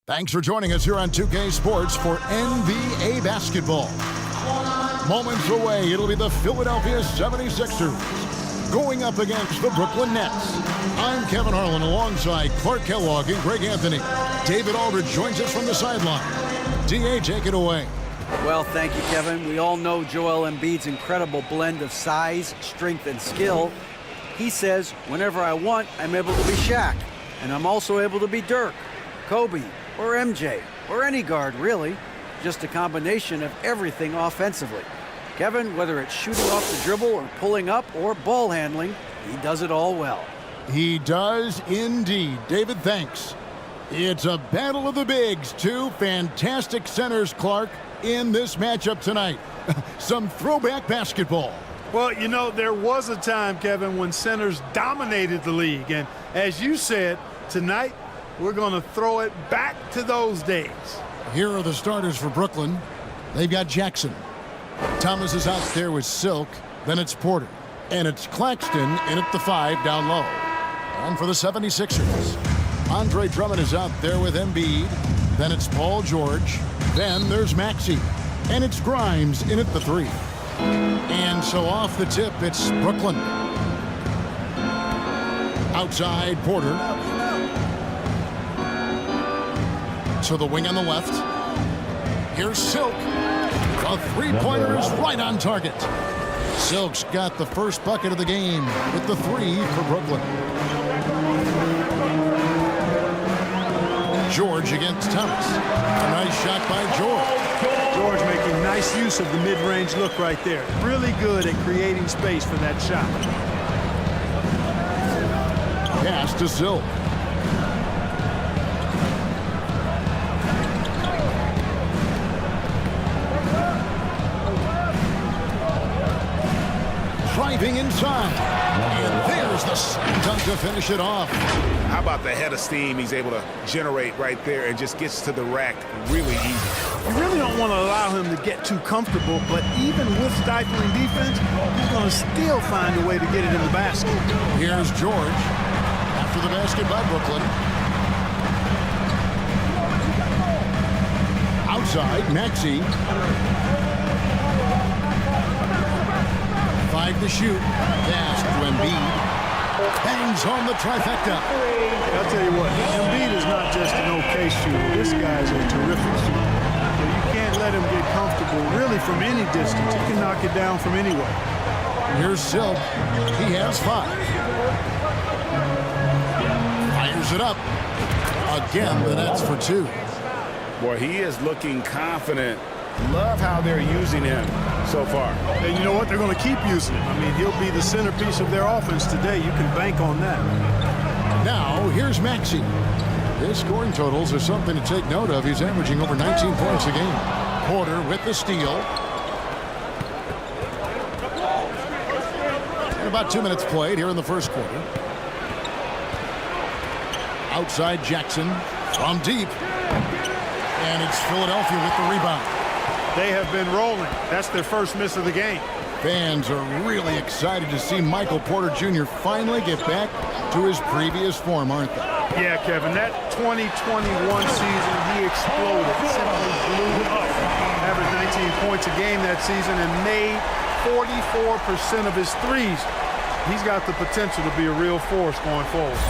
Thanks for joining us here on 2K Sports for NBA basketball. Moments away, it'll be the Philadelphia 76ers going up against the Brooklyn Nets. I'm Kevin Harlan alongside Clark Kellogg and Greg Anthony. David Aldridge joins us from the sideline. DA, take it away. Well, thank you, Kevin. We all know Joel Embiid's incredible blend of size, strength, and skill. He says, whenever I want, I'm able to be Shaq. And I'm also able to be Dirk, Kobe, or MJ, or any guard, really. Just a combination of everything offensively. Kevin, whether it's shooting off the dribble or pulling up or ball handling, he does it all well. He does indeed. David, thanks. It's a battle of the bigs. Two fantastic centers, Clark, in this matchup tonight. Some throwback basketball. Well, you know, there was a time, Kevin, when centers dominated the league. And as you said, tonight, we're going to throw it back to those days. Here are the starters for Brooklyn. They've got Jackson. Thomas is out there with Silk. Then it's Porter. And it's Claxton in at the 5 down low. And for the 76ers, Andre Drummond is out there with Embiid. Then it's Paul George. Then there's Maxey. And it's Grimes in at the 3. And so off the tip, it's Brooklyn. Outside, Porter. To the wing on the left. Here's Silk. A three-pointer is right on target. Silk's got the first bucket of the game with the 3 for Brooklyn. George against Thomas. A nice shot by George. George making nice use of the mid-range look right there. Really good at creating space for that shot. Pass to Silk. Driving inside. And there's the slam dunk to finish it off. How about the head of steam he's able to generate right there and just gets to the rack really easy. You really don't want to allow him to get too comfortable, but even with stifling defense, he's going to still find a way to get it in the basket. Here's George after the basket by Brooklyn. Outside, Maxey. 5 to shoot. Pass to Embiid. Bangs home the trifecta. I'll tell you what, Embiid is not just an okay shooter. This guy's a terrific shooter. So you can't let him get comfortable really from any distance. He can knock it down from anywhere. Here's Silk. He has 5. Fires it up. Again, the Nets for 2. Boy, he is looking confident. Love how they're using him so far. And you know what? They're going to keep using him. I mean, he'll be the centerpiece of their offense today. You can bank on that. Now, here's Maxey. His scoring totals are something to take note of. He's averaging over 19 points a game. Porter with the steal. And about 2 minutes played here in the first quarter. Outside Jackson from deep. And it's Philadelphia with the rebound. They have been rolling. That's their first miss of the game. Fans are really excited to see Michael Porter Jr. finally get back to his previous form, aren't they? Yeah, Kevin, that 2021 season, he exploded. Simply blew up. Averaged 19 points a game that season and made 44% of his threes. He's got the potential to be a real force going forward.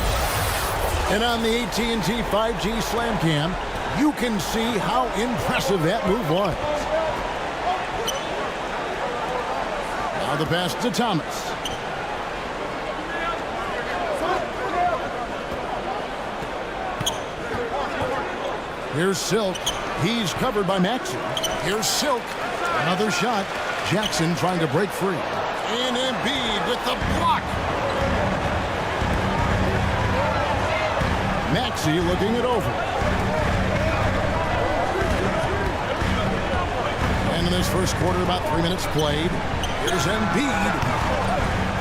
And on the AT&T 5G Slam Cam, you can see how impressive that move was. Now the pass to Thomas. Here's Silk. He's covered by Maxey. Here's Silk. Another shot. Jackson trying to break free. And Embiid with the block. Maxey looking it over. And in this first quarter, about 3 minutes played. Here's Embiid.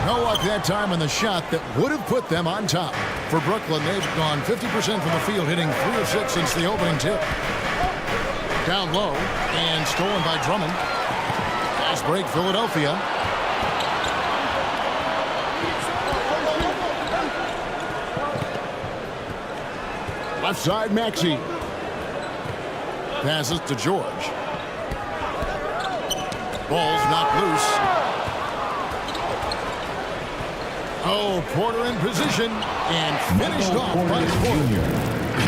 No luck that time on the shot that would have put them on top. For Brooklyn, they've gone 50% from the field, hitting 3 of 6 since the opening tip. Down low and stolen by Drummond. Fast break, Philadelphia. Left side, Maxey. Passes to George. Ball's knocked loose. Oh, Porter in position and finished off by Porter.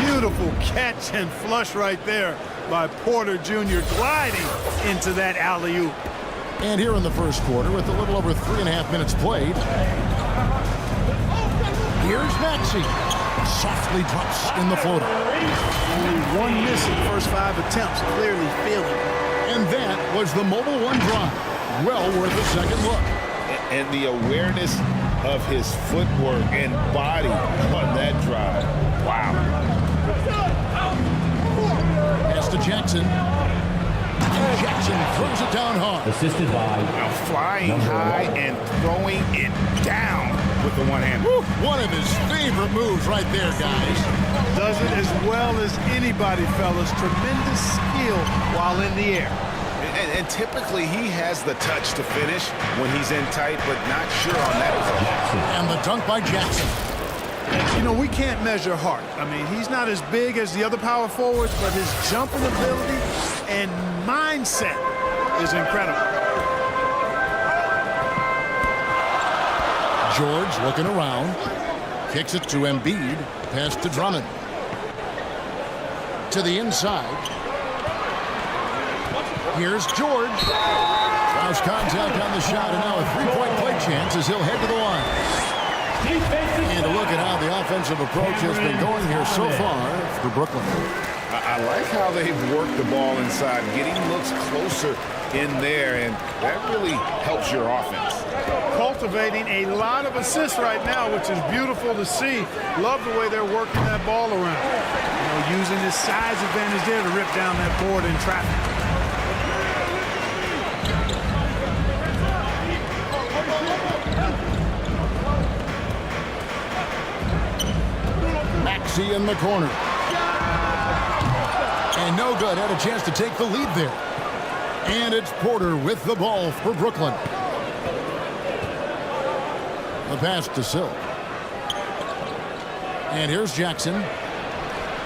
Beautiful catch and flush right there by Porter Jr. gliding into that alley-oop. And here in the first quarter, with a little over 3.5 minutes played, here's Maxey. Softly drops in the floater. Only one miss in the first 5 attempts, clearly failing. And that was the mobile one drive. Well worth a second look. And the awareness of his footwork and body on that drive. Wow. Pass to Jackson. And Jackson throws it down hard. Assisted by Now flying high and throwing it down with the one hand. One of his favorite moves right there, guys. Does it as well as anybody, fellas. Tremendous skill while in the air. And typically he has the touch to finish when he's in tight, but not sure on that. And the dunk by Jackson. You know, we can't measure heart. I mean, he's not as big as the other power forwards, but his jumping ability and mindset is incredible. George looking around. Kicks it to Embiid. Pass to Drummond. To the inside. Here's George. Draws contact on the shot, and now a three-point play chance as he'll head to the line. And a look at how the offensive approach has been going here so far for Brooklyn. I like how they've worked the ball inside, getting looks closer in there, and that really helps your offense. Cultivating a lot of assists right now, which is beautiful to see. Love the way they're working that ball around. You know, using his size advantage there to rip down that board in traffic. Maxey in the corner. And no good. Had a chance to take the lead there. And it's Porter with the ball for Brooklyn. The pass to Silk. And here's Jackson.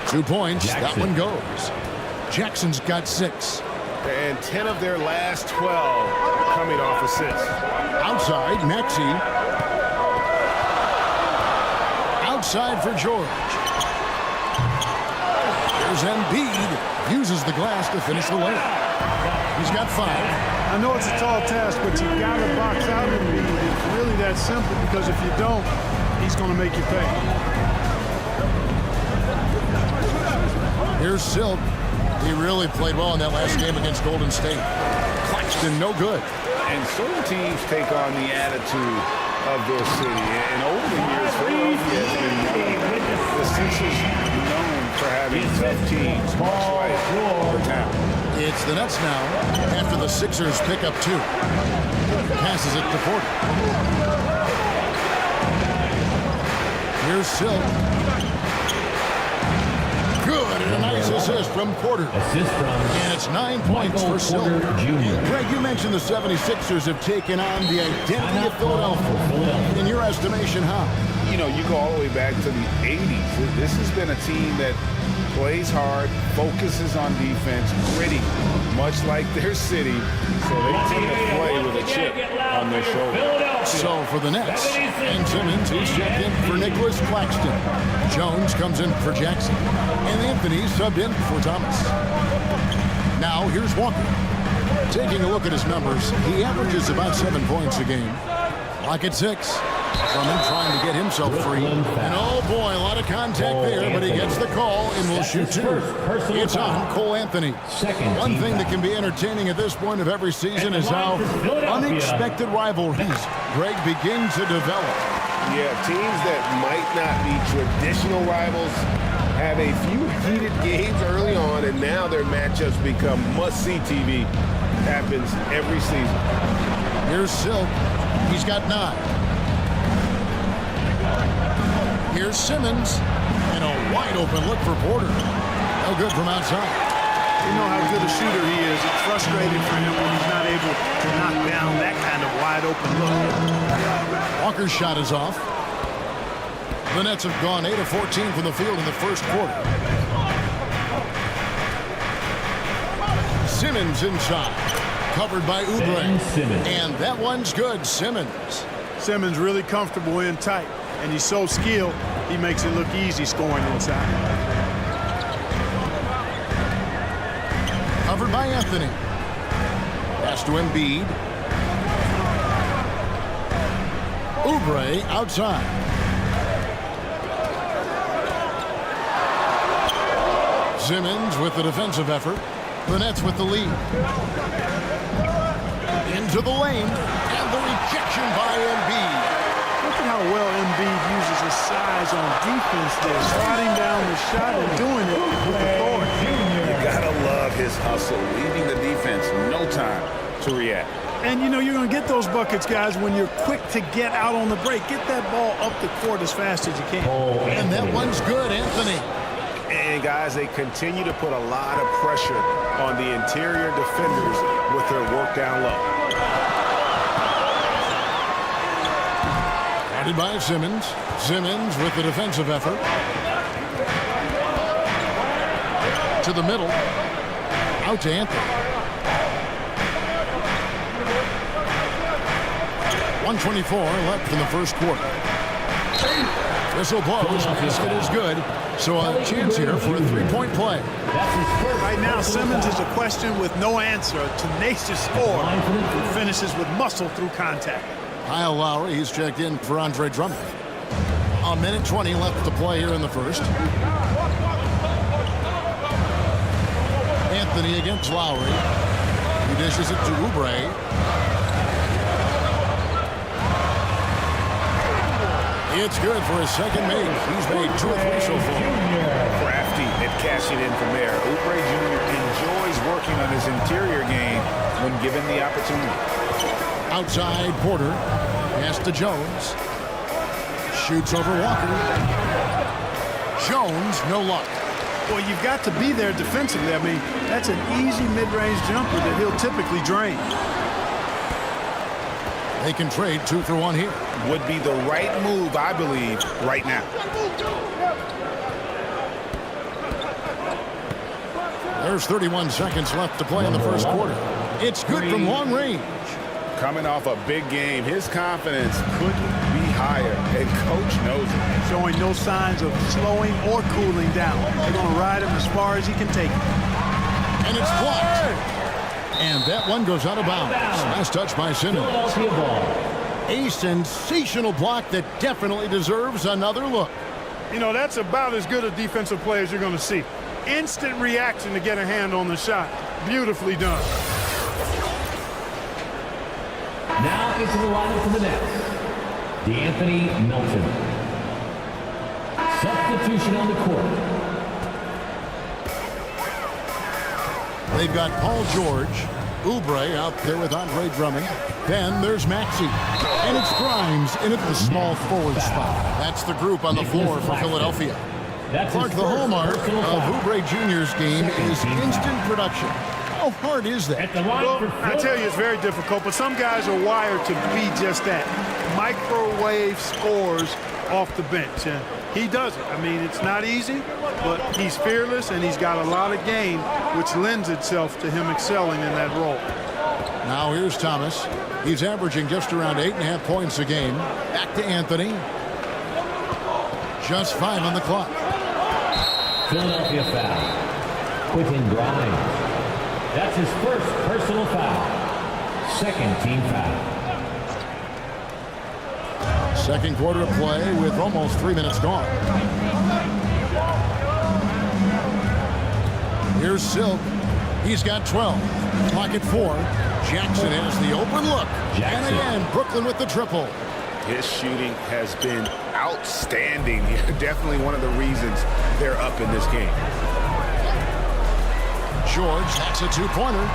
2 points. Jackson. That one goes. Jackson's got 6. And 10 of their last 12 coming off assists. Outside, Maxey. Outside for George. Here's Embiid. Uses the glass to finish the layup. He's got 5. I know it's a tall task, but you got to box out Embiid. It's really that simple, because if you don't, he's going to make you pay. Here's Silk. He really played well in that last game against Golden State. Claxton, no good. And certain teams take on the attitude of their city. And over the years, Philadelphia has been known, the Sixers known for having tough teams, much like our town. It's the Nets now after the Sixers pick up 2. Passes it to Porter. Here's Silk. Good, and a nice assist from Porter. assist from And it's 9 points for Silk. Jr. Greg, you mentioned the 76ers have taken on the identity of Philadelphia. In your estimation, how? You know, you go all the way back to the 80s. This has been a team that plays hard, focuses on defense, gritty, much like their city. So they tend to play with a chip on their shoulder. So for the Nets, and Simmons, he's checked in for Nicholas Claxton. Jones comes in for Jackson. And Anthony subbed in for Thomas. Now here's Walker. Taking a look at his numbers, he averages about 7 points a game. Lock at 6. Drummond trying to get himself free. And oh boy, a lot of contact there, but he gets the call and will shoot 2. It's on Cole Anthony. One thing that can be entertaining at this point of every season is how unexpected rivalries, Greg, begin to develop. Yeah, teams that might not be traditional rivals have a few heated games early on, and now their matchups become must-see TV. Happens every season. Here's Silk. He's got 9. Here's Simmons, and a wide-open look for Porter. No good from outside. You know how good a shooter he is. It's frustrating for him when he's not able to knock down that kind of wide-open look. Walker's shot is off. The Nets have gone 8 of 14 from the field in the first quarter. Simmons inside. Covered by Oubre. Simmons. And that one's good. Simmons. Simmons really comfortable in tight, and he's so skilled, he makes it look easy scoring inside. Covered by Anthony. Pass to Embiid. Oubre outside. Simmons with the defensive effort. The Nets with the lead. Into the lane, and the rejection by Embiid. Look at how well Embiid uses his size on defense there, sliding down the shot and doing it with authority. You gotta love his hustle, leaving the defense no time to react. And you know you're going to get those buckets, guys, when you're quick to get out on the break. Get that ball up the court as fast as you can. And that one's good, Anthony. And guys, they continue to put a lot of pressure on the interior defenders with their work down low. Guarded by Simmons. Simmons with the defensive effort. To the middle. Out to Anthony. 1:24 left in the first quarter. Whistle blows. Basket is good. So a chance here for a three-point play. Right now, Simmons is a question with no answer. A tenacious scorer who finishes with muscle through contact. Kyle Lowry, he's checked in for Andre Drummond. A minute 20 left to play here in the first. Anthony against Lowry. He dishes it to Oubre. It's good for his second make. He's made 2 or 3 so far. Crafty at cashing in from there. Oubre Jr. enjoys working on his interior game when given the opportunity. Outside Porter. Pass to Jones. Shoots over Walker. Jones, no luck. Well, you've got to be there defensively. I mean, that's an easy mid-range jumper that he'll typically drain. They can trade 2 for 1 here. Would be the right move, I believe, right now. There's 31 seconds left to play in the first quarter. It's good from long range. Coming off a big game, his confidence couldn't be higher, and coach knows it. Showing no signs of slowing or cooling down. They're going to ride him as far as he can take it. And it's blocked. And that one goes out of bounds. Nice touch by Simmons. A sensational block that definitely deserves another look. You know, that's about as good a defensive play as you're going to see. Instant reaction to get a hand on the shot. Beautifully done. Now into the lineup for the Nets. DeAnthony Melton. Substitution on the court. They've got Paul George, Oubre out there with Andre Drummond. Then there's Maxey. And it's Grimes in at the small forward spot. That's the group on the floor for Philadelphia. Clark, the hallmark of Oubre Jr.'s game is instant production. How hard is that? Well, I tell you, it's very difficult, but some guys are wired to be just that. Microwave scores off the bench, and he does it. I mean, it's not easy, but he's fearless, and he's got a lot of game, which lends itself to him excelling in that role. Now here's Thomas. He's averaging just around 8.5 points a game. Back to Anthony. Just 5 on the clock. Philadelphia foul. Quentin Grimes. That's his first personal foul. Second team foul. Second quarter of play with almost 3 minutes gone. Here's Silk. He's got 12. Clock at 4. Jackson has the open look. And again, Brooklyn with the triple. His shooting has been outstanding. Definitely one of the reasons they're up in this game. George, that's a 2-pointer.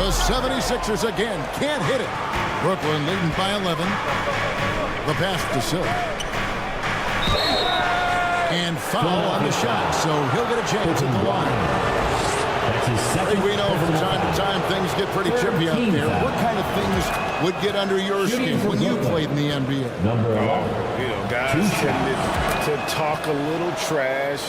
The 76ers again can't hit it. Brooklyn leading by 11. The pass to Silk. And foul on the shot, so he'll get a chance at the line. I think we know from time to time things get pretty chippy out there. What kind of things would get under your skin when you played in the NBA? Number 11. You know, guys tended to talk a little trash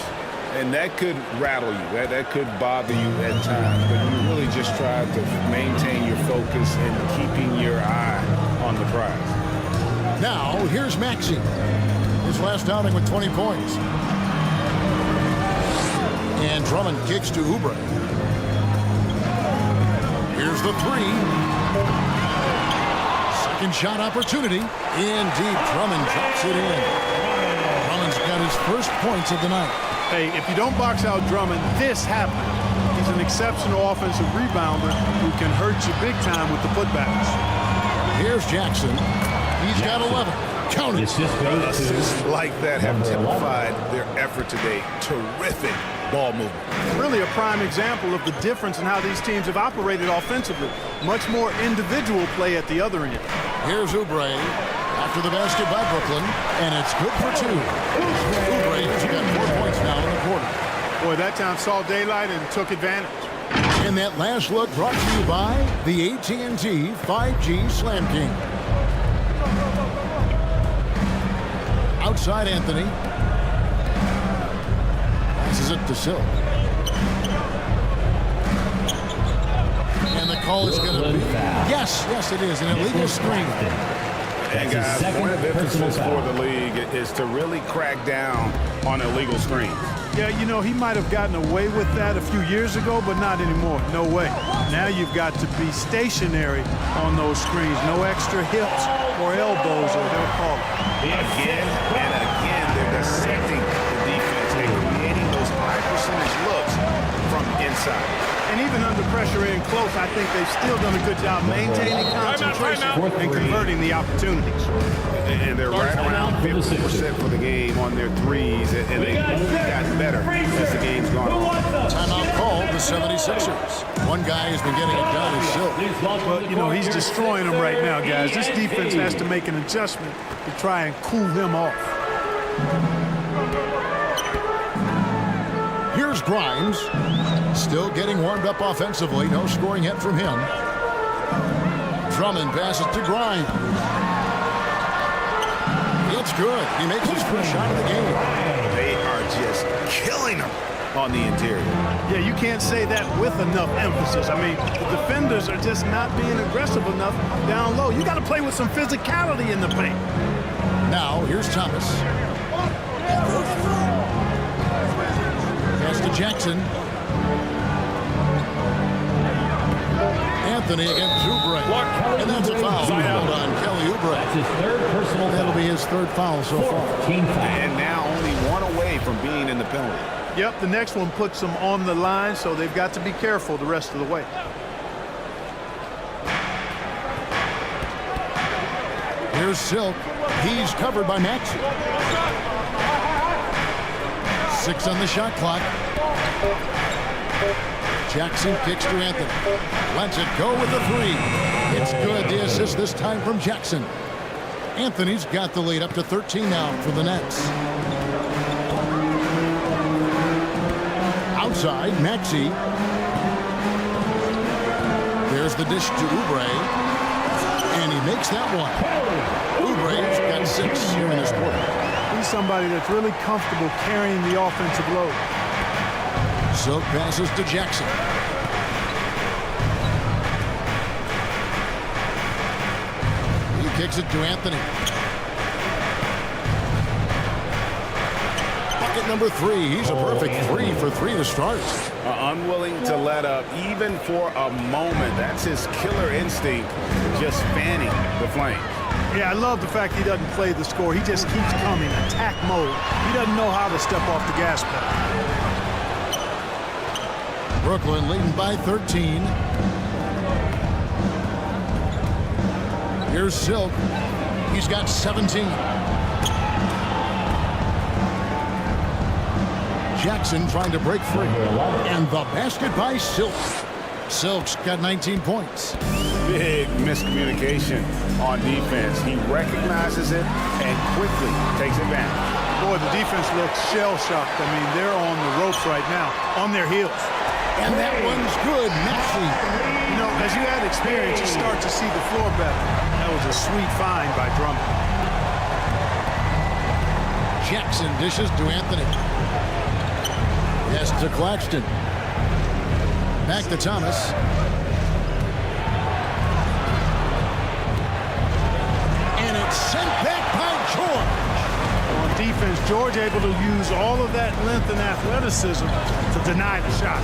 And that could rattle you. That could bother you at times. But you really just try to maintain your focus and keeping your eye on the prize. Now, here's Maxey. His last outing with 20 points. And Drummond kicks to Oubre. Here's the three. Second shot opportunity. In deep, Drummond drops it in. Drummond's got his first points of the night. Hey, if you don't box out Drummond, this happened. He's an exceptional offensive rebounder who can hurt you big time with the putbacks. Here's Jackson. He's got 11. Count it. Assists like that have typified their effort today. Terrific ball movement. Really a prime example of the difference in how these teams have operated offensively. Much more individual play at the other end. Here's Oubre after the basket by Brooklyn, and it's good for two. Oubre's got 4 points now in the quarter. Boy, that time saw daylight and took advantage. And that last look brought to you by the AT&T 5G Slam King. Outside Anthony. Passes it to Silk. And the call is going to be... Yes, it is. An illegal screen. And guys, one of the emphasis for the league is to really crack down on illegal screens. Yeah, you know, he might have gotten away with that a few years ago, but not anymore. No way. Now you've got to be stationary on those screens. No extra hips or elbows, or they'll call it. Again and again, they're dissecting the defense and creating those high percentage looks from inside. And even under pressure in close, I think they've still done a good job maintaining concentration and converting the opportunities. And they're right around 50% for the game on their threes, and they've only gotten better as the game's gone on. Timeout called the 76ers. One guy who's been getting it done is Silk. Well, you know, he's destroying them right now, guys. This defense has to make an adjustment to try and cool him off. Here's Grimes. Still getting warmed up offensively. No scoring yet from him. Drummond passes to Grimes. It's good. He makes his first shot of the game. They are just killing him on the interior. Yeah, you can't say that with enough emphasis. I mean, the defenders are just not being aggressive enough down low. You got to play with some physicality in the paint. Now, here's Thomas. Pass to Jackson. Anthony against Oubre. And that's a foul called on Kelly Oubre. That's his third personal That'll foul. be his third foul so far. And now only one away from being in the penalty. Yep, the next one puts them on the line, so they've got to be careful the rest of the way. Here's Silk. He's covered by Maxey. 6 on the shot clock. Jackson kicks to Anthony. Lets it go with the three. It's good. The assist this time from Jackson. Anthony's got the lead up to 13 now for the Nets. Outside, Maxey. There's the dish to Oubre. And he makes that one. Oubre's got 6 here in this quarter. He's somebody that's really comfortable carrying the offensive load. Silk passes to Jackson. He kicks it to Anthony. Bucket number 3. He's a perfect 3 for 3 to start. Unwilling to let up even for a moment. That's his killer instinct, just fanning the flames. Yeah, I love the fact he doesn't play the score. He just keeps coming, attack mode. He doesn't know how to step off the gas pedal. Brooklyn leading by 13. Here's Silk. He's got 17. Jackson trying to break free. And the basket by Silk. Silk's got 19 points. Big miscommunication on defense. He recognizes it and quickly takes advantage. Boy, the defense looks shell-shocked. I mean, they're on the ropes right now, on their heels. And that one's good. Maxey. You know, as you add experience, you start to see the floor better. That was a sweet find by Drummond. Jackson dishes to Anthony. Pass to Claxton. Back to Thomas. And it's sent back by George. On defense, George able to use all of that length and athleticism to deny the shot.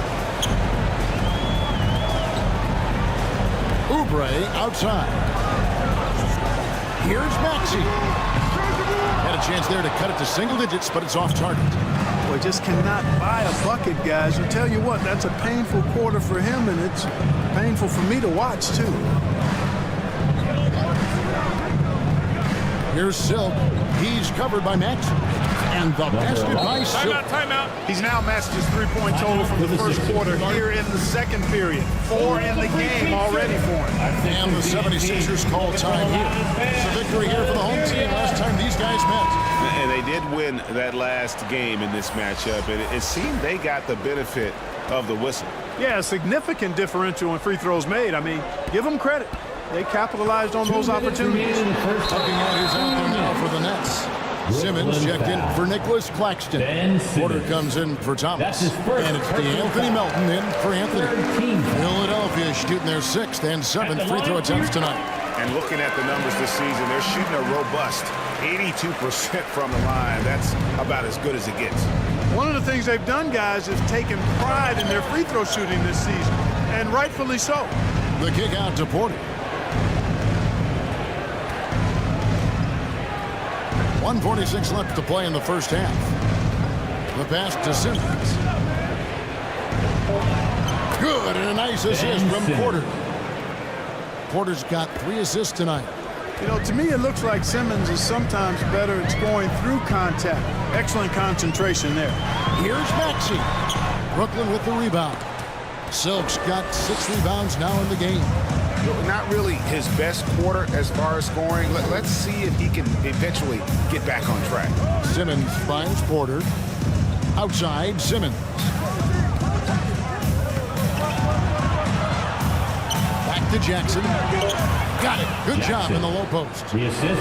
Oubre outside. Here's Maxey. Had a chance there to cut it to single digits, but it's off target. Boy, just cannot buy a bucket, guys. I tell you what, that's a painful quarter for him, and it's painful for me to watch, too. Here's Silk. He's covered by Maxey. And the basket by Silk. Timeout. He's now matched his three-point total from the first quarter here in the second period. 4 in the game already for him. And the 76ers call time here. It's a victory here for the home team last time these guys met. And they did win that last game in this matchup, and it seemed they got the benefit of the whistle. Yeah, a significant differential in free throws made. I mean, give them credit. They capitalized on those opportunities. Looking at who's out there now for the Nets. Simmons checked in for Nicholas Claxton. Porter comes in for Thomas. And it's Anthony Melton in for Anthony. Philadelphia shooting their 6th and 7th free throw attempts tonight. And looking at the numbers this season, they're shooting a robust 82% from the line. That's about as good as it gets. One of the things they've done, guys, is taken pride in their free throw shooting this season, and rightfully so. The kick out to Porter. 1:46 left to play in the first half. The pass to Simmons. Good, and a nice assist from Porter. Porter's got 3 assists tonight. You know, to me, it looks like Simmons is sometimes better at scoring through contact. Excellent concentration there. Here's Maxey. Brooklyn with the rebound. Silk's got 6 rebounds now in the game. Not really his best quarter as far as scoring. Let's see if he can eventually get back on track. Simmons finds Porter. Outside, Simmons. Back to Jackson. Got it. Good job in the low post.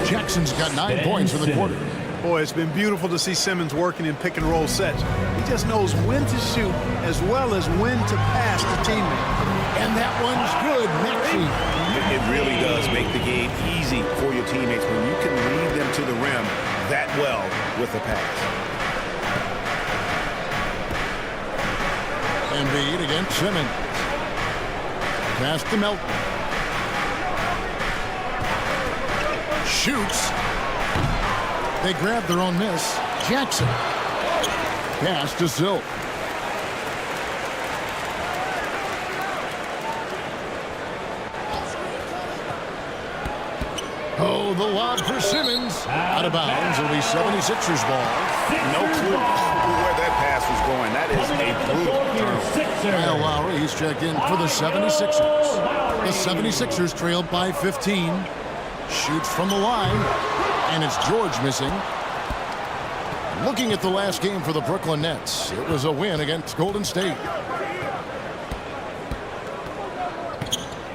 Jackson's got 9 points in the quarter. Boy, it's been beautiful to see Simmons working in pick and roll sets. He just knows when to shoot as well as when to pass the teammate. And that one's good, Maxey. It really does make the game easy for your teammates when you can lead them to the rim that well with the pass. Embiid against Simmons. Pass to Melton. Shoots. They grab their own miss. Jackson. Pass to Silk. Oh, the lob for Simmons. Out of bounds. It'll be 76ers ball. No clue where that pass was going. That is a brutal turnover. Kyle Lowry, he's checked in for the 76ers. The 76ers trailed by 15. Shoots from the line. And it's George missing. Looking at the last game for the Brooklyn Nets, it was a win against Golden State.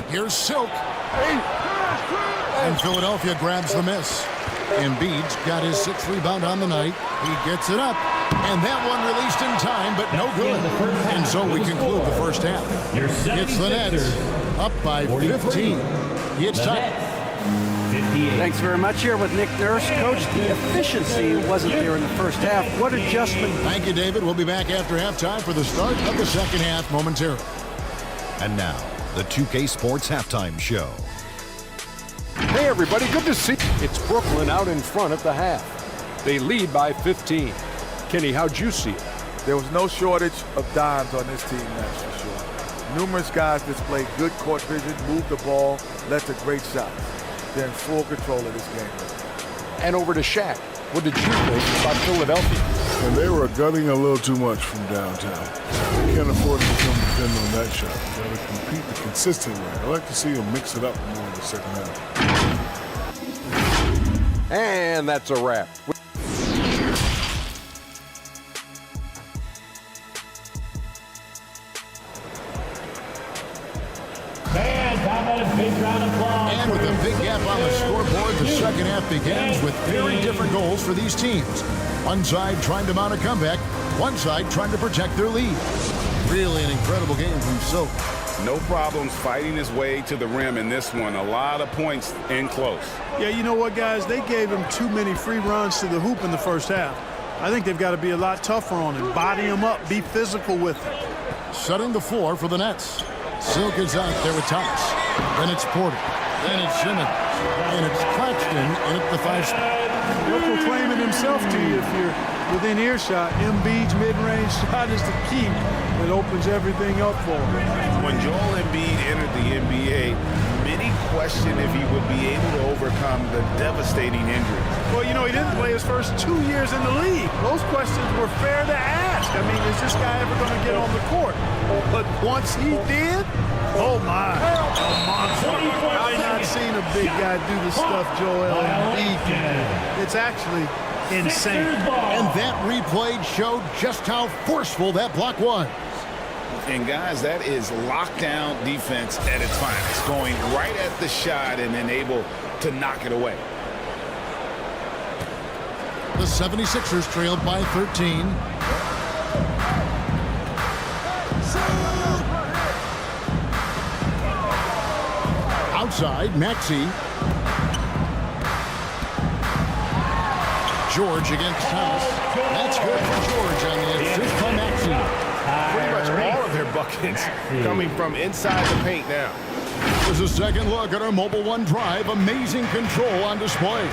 Here's Silk. And Philadelphia grabs the miss. Embiid's got his 6th rebound on the night. He gets it up. And that one released in time, but no good. And so we conclude the first half. It's the Nets up by 15. It's time. Thanks very much. Here with Nick Nurse. Coach, the efficiency wasn't there in the first half. What adjustment? Thank you, David. We'll be back after halftime for the start of the second half momentarily. And now, the 2K Sports Halftime Show. Hey, everybody. Good to see you. It's Brooklyn out in front at the half. They lead by 15. Kenny, how'd you see it? There was no shortage of dimes on this team, that's for sure. Numerous guys displayed good court vision, moved the ball, led to great shots. They're in full control of this game. And over to Shaq. What did you think about Philadelphia? And they were gunning a little too much from downtown. You can't afford to become dependent on that shot. You got to compete the consistent way. I like to see them mix it up more in the second half. And that's a wrap. And with a big gap on the scoreboard, the second half begins with very different goals for these teams. One side trying to mount a comeback, One side trying to protect their lead. Really an incredible game from Silk. No problems fighting his way to the rim in this one. A lot of points in close. Yeah, you know what, guys? They gave him too many free runs to the hoop in the first half. I think they've got to be a lot tougher on him. Body him up. Be physical with him. Setting the floor for the Nets. Silk is out there with Thomas. Then it's Porter. Then it's Simmons. And it's Claxton in at the 5 spot. He'll proclaiming himself to you if you're within earshot. Embiid's mid-range shot is the key. It opens everything up for him. When Joel Embiid entered the NBA, many questioned if he would be able to overcome the devastating injuries. Well, you know, he didn't play his first 2 years in the league. Those questions were fair to ask. I mean, is this guy ever going to get on the court? But once he did, oh my, a monster. I've not seen a big guy do the stuff Joel Embiid can do. It's actually insane. And that replay showed just how forceful that block was. And guys, that is lockdown defense at its finest, going right at the shot and then able to knock it away. The 76ers trailed by 13. Outside, Maxey. George against Thomas. That's good for George on the assist by Maxey. Pretty much all of their buckets coming from inside the paint now. There's a second look at our Mobile One drive. Amazing control on display.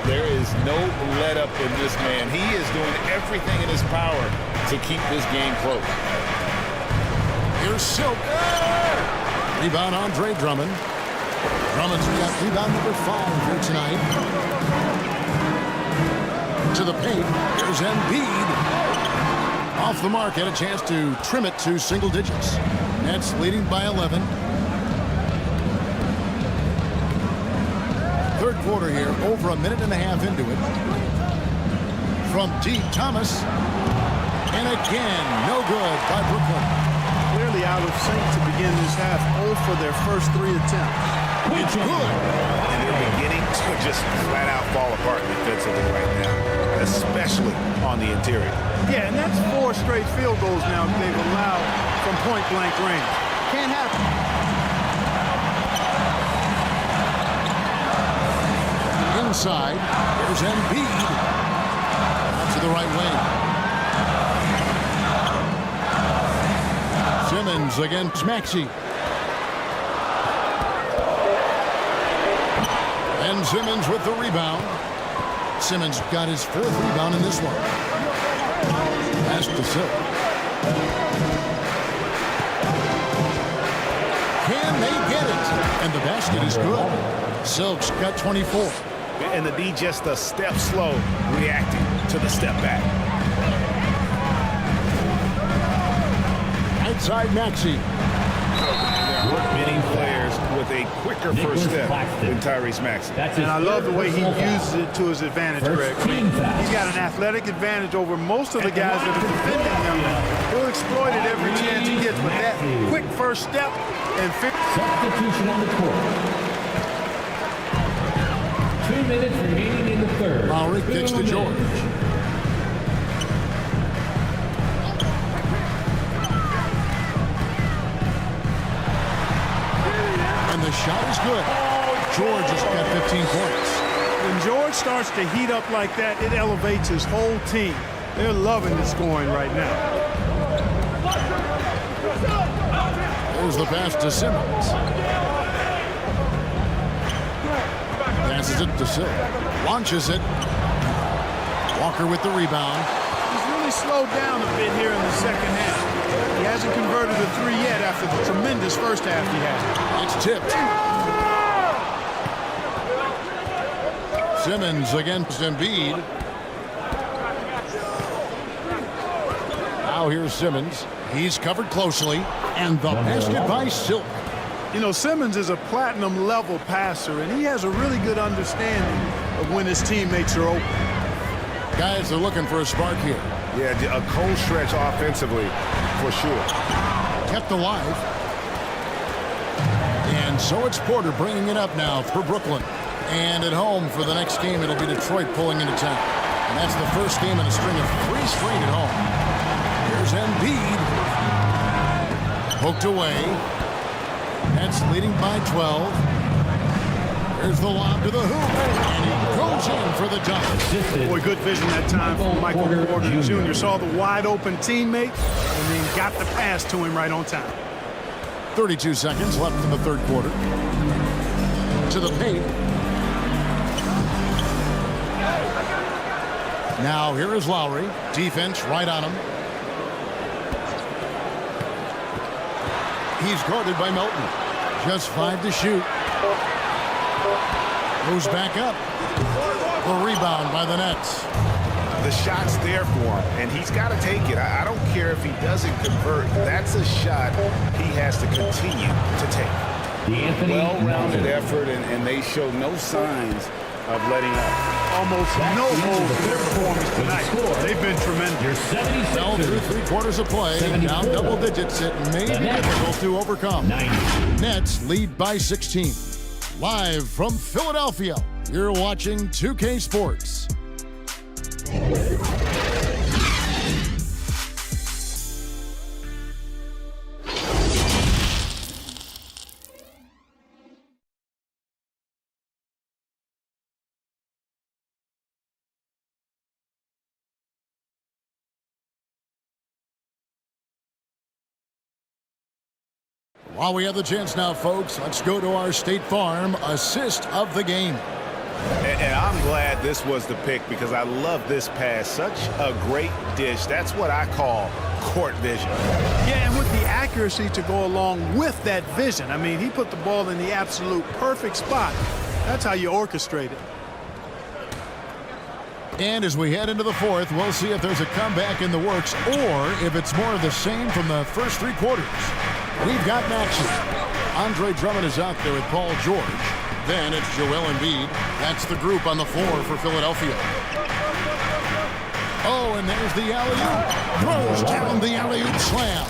There is no let-up in this man. He is doing everything in his power to keep this game close. Here's Silk. Rebound Andre Drummond. Drummond's got rebound number 5 here tonight. To the paint. Here's Embiid. Off the mark, had a chance to trim it to single digits. Nets leading by 11. Third quarter here, over a minute and a half into it. From deep, Thomas. And again, no good by Brooklyn. Clearly out of sync to begin this half. 0 for their first 3 attempts. It's good. And they're beginning to just flat out fall apart defensively right now, especially on the interior. Yeah, and that's 4 straight field goals now they've allowed from point-blank range. Can't happen. Inside, there's Embiid. Out to the right wing. Simmons against Maxey. And Simmons with the rebound. Simmons got his 4th rebound in this one. Pass to Silk. Can they get it? And the basket is good. Silk's got 24. And the D just a step slow, reacting to the step back. Outside Maxey. There are many players with a quicker first step than Tyrese Maxey. And I love the way he uses it to his advantage, Greg. He's got an athletic advantage over most of the guys that are defending him. He'll exploit it every chance he gets, but that quick first step and Substitution on the court. 2 minutes remaining in the third. Lowry kicks to George. And the shot is good. George has got 15 points. When George starts to heat up like that, it elevates his whole team. They're loving the scoring right now. There's the pass to Simmons. Passes it to Silk. Launches it. Walker with the rebound. He's really slowed down a bit here in the second half. He hasn't converted a 3 yet after the tremendous first half he had. It's tipped. Simmons against Embiid. Now here's Simmons. He's covered closely. And the basket by Silk. You know, Simmons is a platinum-level passer, and he has a really good understanding of when his teammates are open. Guys are looking for a spark here. Yeah, a cold stretch offensively, for sure. Kept alive. And so it's Porter bringing it up now for Brooklyn. And at home for the next game, it'll be Detroit pulling into town. And that's the first game in a string of 3 straight at home. Here's Embiid. Poked away. Nets leading by 12. Here's the lob to the hoop. And he goes in for the dunk. Boy, good vision that time from Michael Porter Jr. Saw the wide open teammate and then got the pass to him right on time. 32 seconds left in the third quarter. To the paint. Now here is Lowry. Defense right on him. He's guarded by Melton. Just 5 to shoot. Goes back up. The rebound by the Nets. The shot's there for him, and he's got to take it. I don't care if he doesn't convert. That's a shot he has to continue to take. Well-rounded effort, and they show no signs of letting up. Almost no holes in their performance tonight. They've been tremendous. Fell through 3 quarters of play. Down double digits. It may be difficult to overcome. Nets lead by 16. Live from Philadelphia, you're watching 2K Sports. While we have the chance now, folks, let's go to our State Farm assist of the game. And I'm glad this was the pick because I love this pass. Such a great dish. That's what I call court vision. Yeah, and with the accuracy to go along with that vision. I mean, he put the ball in the absolute perfect spot. That's how you orchestrate it. And as we head into the fourth, we'll see if there's a comeback in the works or if it's more of the same from the first 3 quarters. We've got Maxey. Andre Drummond is out there with Paul George. Then it's Joel Embiid. That's the group on the floor for Philadelphia. Oh, and there's the alley-oop. Throws down the alley-oop slam.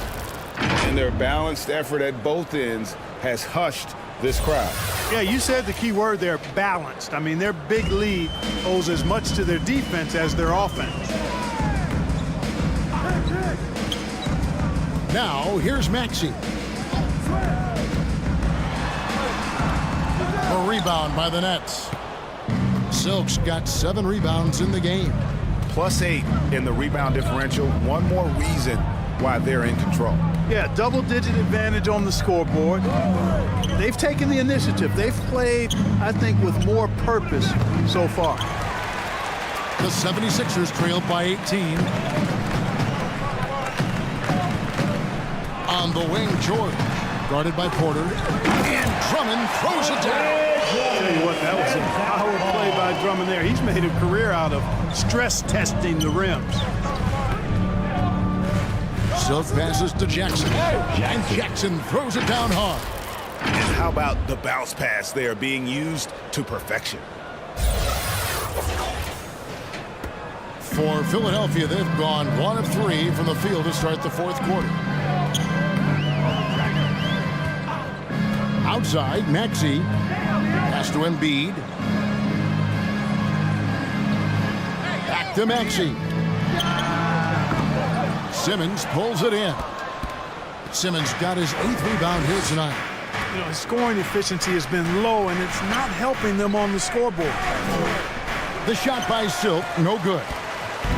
And their balanced effort at both ends has hushed this crowd. Yeah, you said the key word there, balanced. I mean, their big lead owes as much to their defense as their offense. Now, here's Maxey. A rebound by the Nets. Silk's got 7 rebounds in the game. +8 in the rebound differential. One more reason why they're in control. Yeah, double-digit advantage on the scoreboard. They've taken the initiative. They've played, I think, with more purpose so far. The 76ers trailed by 18. On the wing, George. Guarded by Porter. And Drummond throws it down. Tell you what, that was a power play by Drummond there. He's made a career out of stress testing the rims. Silk passes to Jackson. And Jackson throws it down hard. And how about the bounce pass there being used to perfection? For Philadelphia, they've gone 1 of 3 from the field to start the fourth quarter. Outside, Maxey. Pass to Embiid. Back to Maxey. Simmons pulls it in. Simmons got his 8th rebound here tonight. You know, his scoring efficiency has been low, and it's not helping them on the scoreboard. The shot by Silk, no good.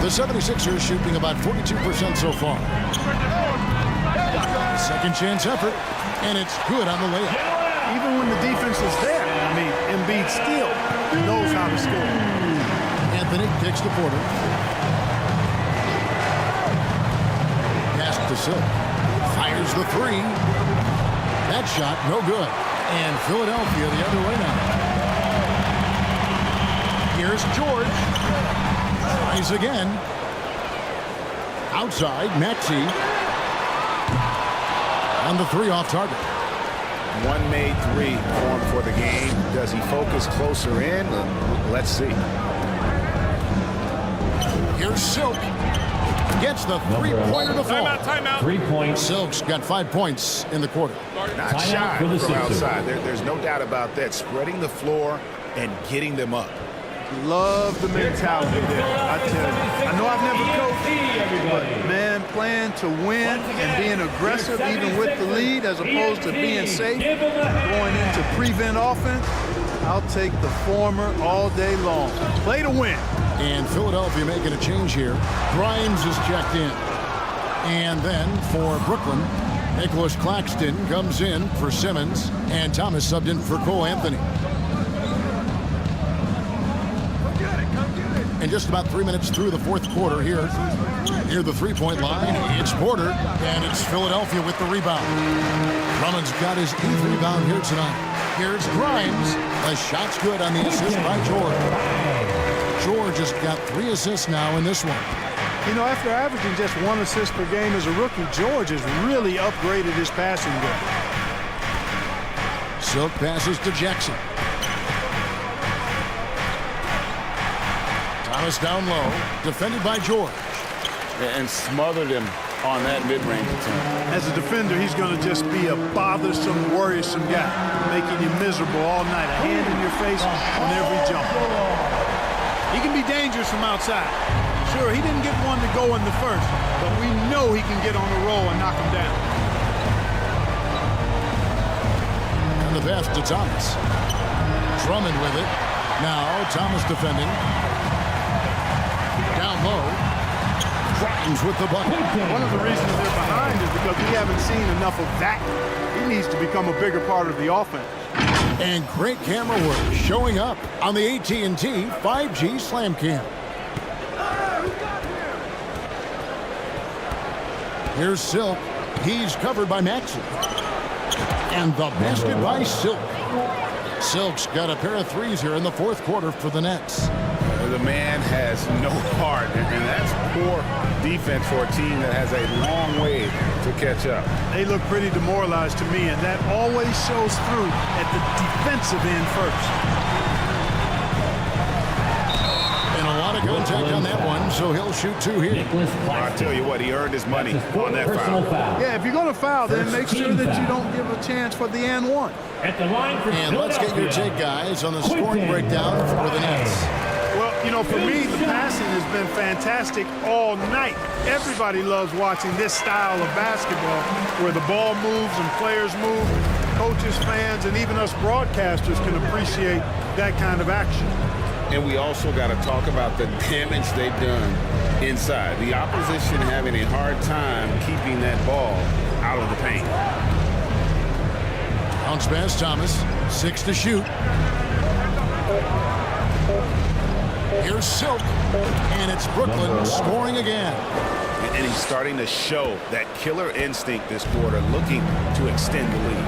The 76ers shooting about 42% so far. Second chance effort, and it's good on the layup. Even when the defense is there, I mean, Embiid still knows how to score. Anthony kicks to Porter. Pass to Silk. Fires the 3. That shot, no good. And Philadelphia the other way now. Here's George. Tries again. Outside, Maxey. On the 3 off target. One made 3 for him for the game. Does he focus closer in? Let's see. Here's Silk. Gets the 3-pointer to fall. Timeout. 3 points. Silk's got 5 points in the quarter. Not shy from outside. There's no doubt about that. Spreading the floor and getting them up. Love the mentality there. I tell you. I know I've never coached, but man, playing to win and being aggressive even with the lead as opposed to being safe, going into prevent offense, I'll take the former all day long. Play to win. And Philadelphia making a change here. Grimes is checked in. And then for Brooklyn, Nicholas Claxton comes in for Simmons, and Thomas subbed in for Cole Anthony. And just about 3 minutes through the fourth quarter here, near the three-point line, it's Porter, and it's Philadelphia with the rebound. Drummond's got his 8th rebound here tonight. Here's Grimes. The shot's good on the assist by George. George has got 3 assists now in this one. You know, after averaging just 1 assist per game as a rookie, George has really upgraded his passing game. Silk passes to Jackson. Thomas down low, defended by George. And smothered him on that mid-range attempt. As a defender, he's going to just be a bothersome, worrisome guy, making you miserable all night, a hand in your face on every jump. He can be dangerous from outside. Sure, he didn't get one to go in the first, but we know he can get on the roll and knock him down. And the pass to Thomas. Drummond with it. Now Thomas defending. Down low. Grimes with the bucket. One of the reasons they're behind is because we haven't seen enough of that. He needs to become a bigger part of the offense. And great camera work showing up on the AT&T 5G Slam Cam. Here's Silk. He's covered by Maxey. And the basket by Silk. Silk's got a pair of threes here in the fourth quarter for the Nets. The man has no heart, and that's poor defense for a team that has a long way to catch up. They look pretty demoralized to me, and that always shows through at the defensive end first. And a lot of contact on that one, so he'll shoot 2 here. I tell you what, he earned his money on that foul. Yeah, if you're going to foul, then make sure that you don't give a chance for the and one. And let's get your take, guys, on the scoring breakdown for the Nets. Well, you know, for me, the passing has been fantastic all night. Everybody loves watching this style of basketball where the ball moves and players move. Coaches, fans, and even us broadcasters can appreciate that kind of action. And we also got to talk about the damage they've done inside. The opposition having a hard time keeping that ball out of the paint. Bounce pass, Thomas. 6 to shoot. Here's Silk. And it's Brooklyn scoring again. And he's starting to show that killer instinct this quarter, looking to extend the lead.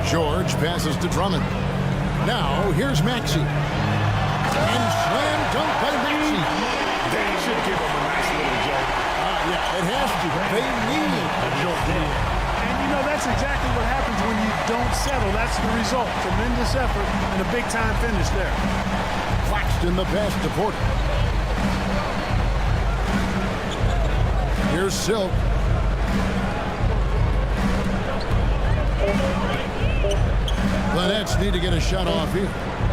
George passes to Drummond. Now, here's Maxey. And slam dunk by Maxey. They should give him a nice little jolt. Yeah, it has to. They need a jolt. And, you know, that's exactly what happens when you don't settle. That's the result. Tremendous effort and a big-time finish there. Claxton the pass to Porter. Here's Silk. The Nets need to get a shot off here.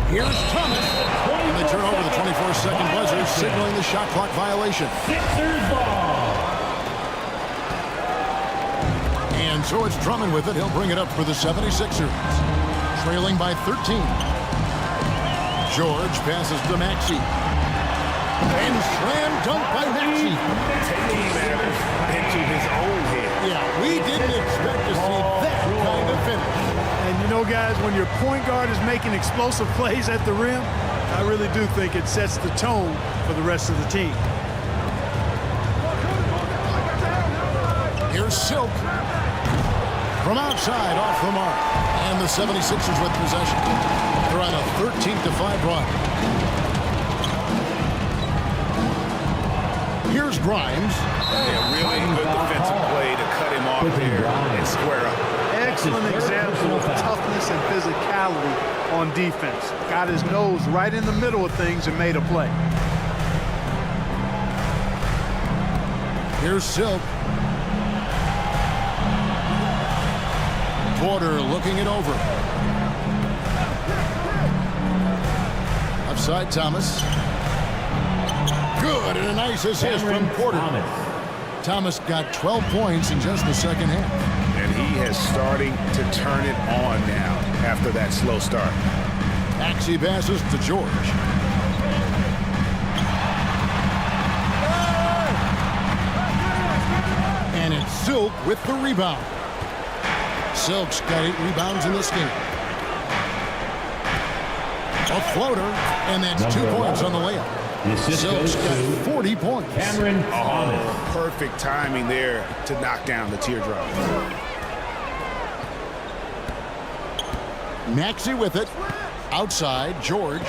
Here's Thomas. And they turn over the 24-second buzzer, signaling the shot clock violation. And so it's Drummond with it. He'll bring it up for the 76ers. Trailing by 13. George passes to Maxey. And slam dunk by Maxey. Taking matters into his own hand. Yeah, we didn't expect to see that kind of finish. And you know, guys, when your point guard is making explosive plays at the rim, I really do think it sets the tone for the rest of the team. Here's Silk. From outside, off the mark. And the 76ers with possession. They're on a 13-5 run. Here's Grimes. Yeah, really good defensive play to cut him off there and square up. Excellent example of toughness and physicality on defense. Got his nose right in the middle of things and made a play. Here's Silk. Porter looking it over. Outside Thomas. Good, and a nice assist from Porter. Thomas got 12 points in just the second half. And he is starting to turn it on now after that slow start. Maxey passes to George. And it's Silk with the rebound. Silk's got 8 rebounds in this game. A floater, and that's 2 points on the layup. Silk's got 40 points. Perfect timing there to knock down the teardrop. Maxey with it. Outside, George.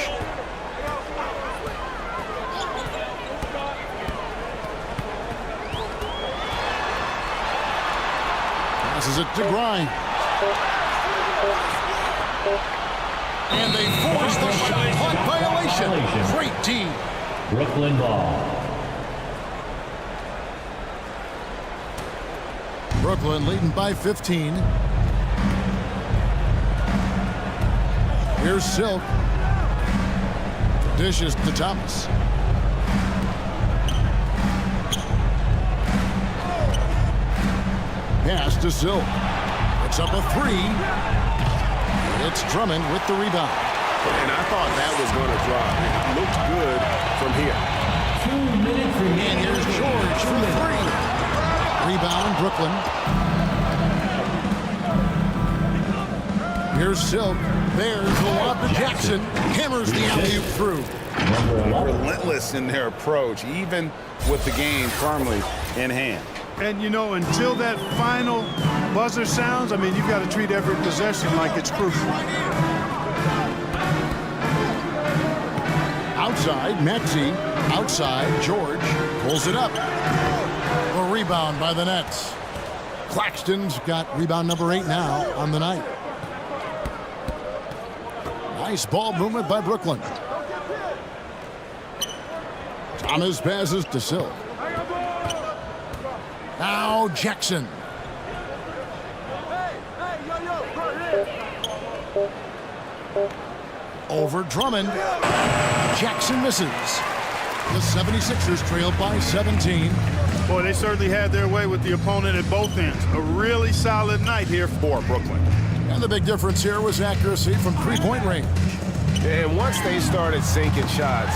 Passes it to Grimes. And they force the shot clock violation. Great team. Brooklyn ball. Brooklyn leading by 15. Here's Silk. Dishes to Thomas. Pass to Silk. It's up a 3. It's Drummond with the rebound. And I thought that was going to drop. It looked good from here. 2 minutes remaining. And here's George for the 3. Rebound, Brooklyn. Here's Silk. There's the lob to Jackson. Hammers the alley-oop through. Relentless in their approach, even with the game firmly in hand. And, you know, until that final buzzer sounds, I mean, you've got to treat every possession like it's crucial. Outside, Maxey. Outside, George. Pulls it up. A rebound by the Nets. Claxton's got rebound number 8 now on the night. Nice ball movement by Brooklyn. Thomas passes to Silk. Now Jackson. Over Drummond. Jackson misses. The 76ers trail by 17. Boy, they certainly had their way with the opponent at both ends. A really solid night here for Brooklyn. And the big difference here was accuracy from three-point range. And once they started sinking shots,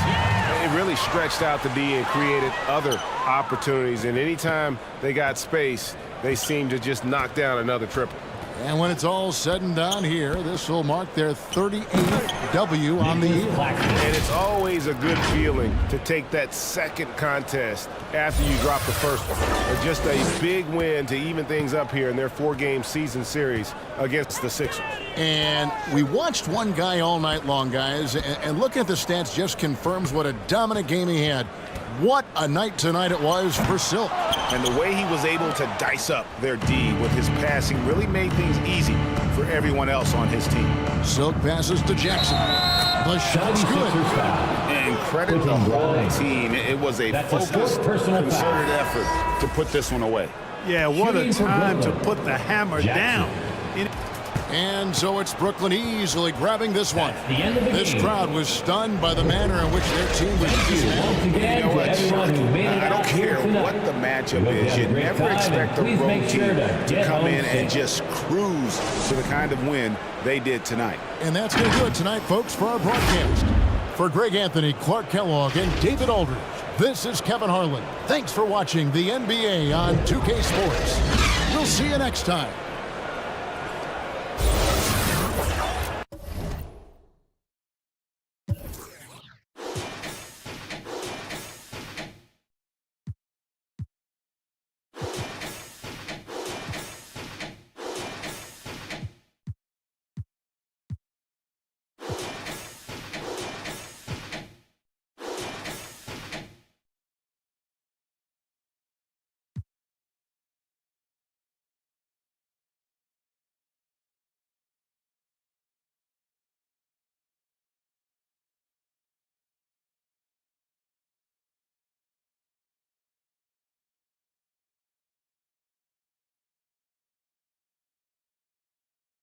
it really stretched out the D and created other opportunities. And anytime they got space, they seemed to just knock down another triple. And when it's all said and done here, this will mark their 38th W on the year. And it's always a good feeling to take that second contest after you drop the first one. And just a big win to even things up here in their 4-game season series against the Sixers. And we watched one guy all night long, guys, and looking at the stats just confirms what a dominant game he had. What a night tonight it was for Silk. And the way he was able to dice up their D with his passing really made things easy for everyone else on his team. Silk passes to Jackson. The shot's good. And credit the whole team. It was a focused, concerted effort to put this one away. Yeah, what a time to put the hammer down. And so it's Brooklyn easily grabbing this one. This game. crowd was stunned by the manner in which their team was dismantled. You know what? I don't care what the matchup is. You never expect a road team to come in and just cruise to the kind of win they did tonight. And that's going to do it tonight, folks, for our broadcast. For Greg Anthony, Clark Kellogg, and David Aldridge, this is Kevin Harlan. Thanks for watching the NBA on 2K Sports. We'll see you next time.